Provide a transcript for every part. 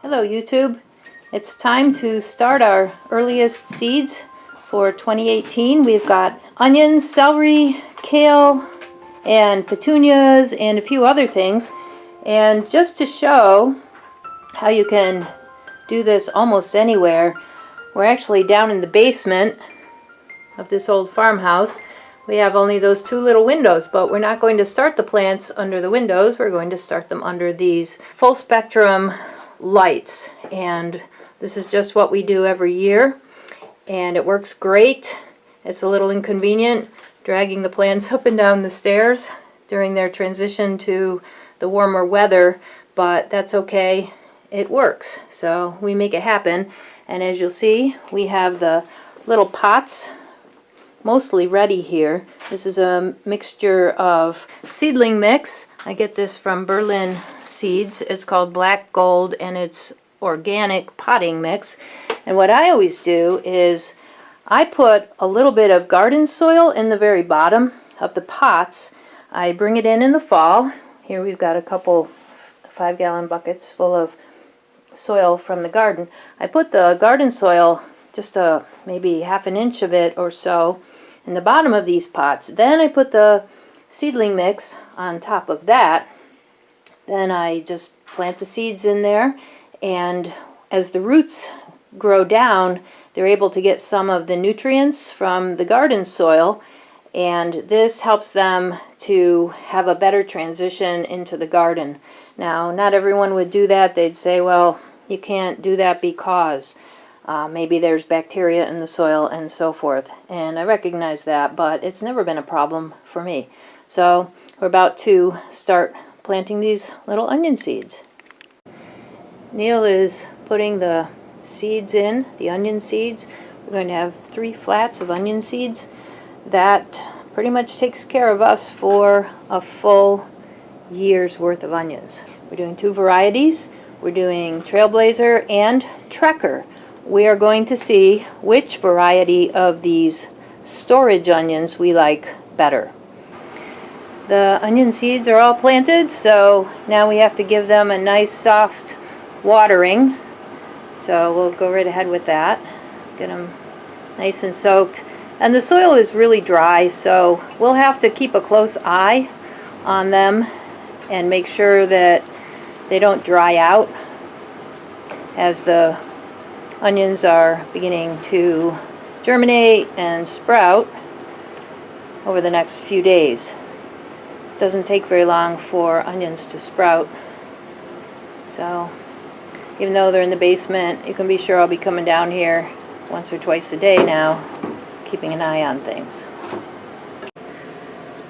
Hello YouTube. It's time to start our earliest seeds for 2018. We've got onions, celery, kale, and petunias, and a few other things. And just to show how you can do this almost anywhere, we're actually down in the basement of this old farmhouse. We have only those two little windows, but we're not going to start the plants under the windows. We're going to start them under these full spectrum lights, and this is just what we do every year, and it works great. It's a little inconvenient dragging the plants up and down the stairs during their transition to the warmer weather, but that's okay. It works, so we make it happen. And as you'll see, we have the little pots mostly ready here. This is a mixture of seedling mix. I get this from Berlin Seeds. It's called Black Gold, and it's organic potting mix. And what I always do is I put a little bit of garden soil in the very bottom of the pots. I bring it in the fall. Here we've got a couple 5-gallon buckets full of soil from the garden. I put the garden soil, just maybe half an inch of it or so, in the bottom of these pots. Then I put the seedling mix on top of that. Then I just plant the seeds in there, and as the roots grow down, they're able to get some of the nutrients from the garden soil, and this helps them to have a better transition into the garden. Now, not everyone would do that. They'd say, well, you can't do that because maybe there's bacteria in the soil and so forth. And I recognize that, but it's never been a problem for me. So we're about to start planting these little onion seeds. Neil is putting the seeds in, the onion seeds. We're going to have 3 flats of onion seeds. That pretty much takes care of us for a full year's worth of onions. We're doing 2 varieties. We're doing Trailblazer and Trekker. We are going to see which variety of these storage onions we like better. The onion seeds are all planted, so now we have to give them a nice soft watering. So we'll go right ahead with that. Get them nice and soaked. And the soil is really dry, so we'll have to keep a close eye on them and make sure that they don't dry out as the onions are beginning to germinate and sprout over the next few days. It doesn't take very long for onions to sprout. So even though they're in the basement, you can be sure I'll be coming down here once or twice a day now, keeping an eye on things.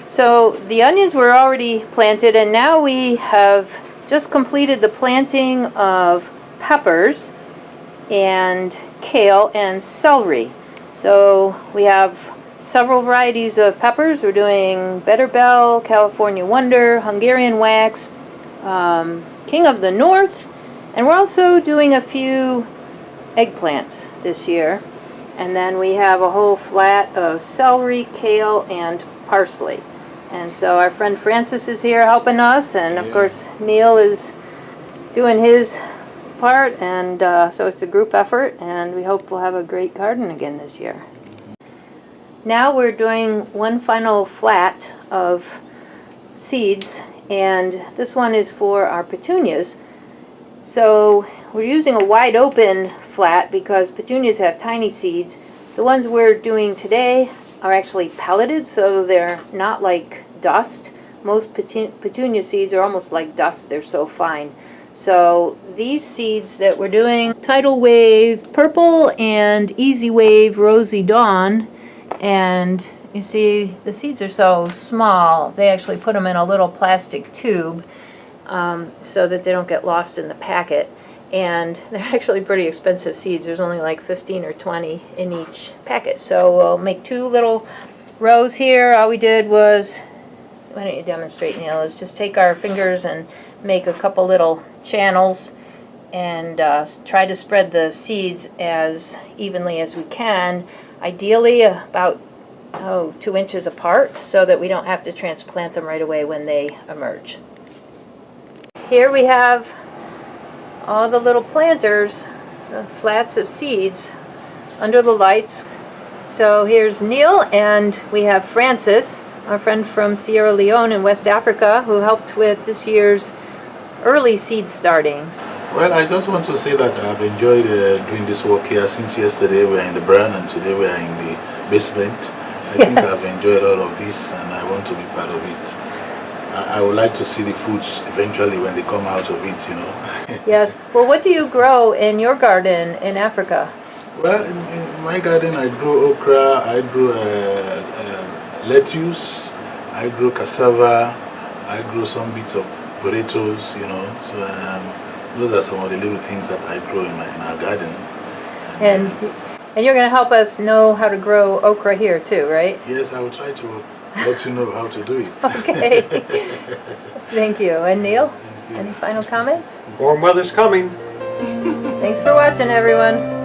So the onions were already planted, and now we have just completed the planting of peppers and kale and celery. So we have several varieties of peppers. We're doing Better Bell, California Wonder, Hungarian Wax, King of the North, and we're also doing a few eggplants this year. And then we have a whole flat of celery, kale, and parsley. And so our friend Francis is here helping us, and of course Neil is doing his part, and so it's a group effort, and we hope we'll have a great garden again this year. Now we're doing one final flat of seeds, and this one is for our petunias. So we're using a wide open flat because petunias have tiny seeds. The ones we're doing today are actually pelleted, so they're not like dust. Most petunia seeds are almost like dust, they're so fine. So these seeds that we're doing, Tidal Wave Purple and Easy Wave Rosy Dawn, and you see the seeds are so small, they actually put them in a little plastic tube so that they don't get lost in the packet. And they're actually pretty expensive seeds. There's only like 15 or 20 in each packet. So we'll make 2 little rows here. All we did was, why don't you demonstrate, Neil, is just take our fingers and make a couple little channels and try to spread the seeds as evenly as we can. Ideally about 2 inches apart, so that we don't have to transplant them right away when they emerge. Here we have all the little planters, the flats of seeds under the lights. So here's Neil, and we have Francis, our friend from Sierra Leone in West Africa, who helped with this year's early seed startings. Well, I just want to say that I've enjoyed doing this work here since yesterday we are in the barn and today we are in the basement. I think I've enjoyed all of this and I want to be part of it. I would like to see the fruits eventually when they come out of it, you know. Yes. Well, what do you grow in your garden in Africa? Well, in my garden I grow okra, I grow lettuce, I grow cassava, I grow some bits of potatoes, you know. So those are some of the little things that I grow in our garden. And you're going to help us know how to grow okra here too, right? Yes, I will try to let you know how to do it. Okay. Thank you. And Neil, any final comments? Warm weather's coming. Thanks for watching, everyone.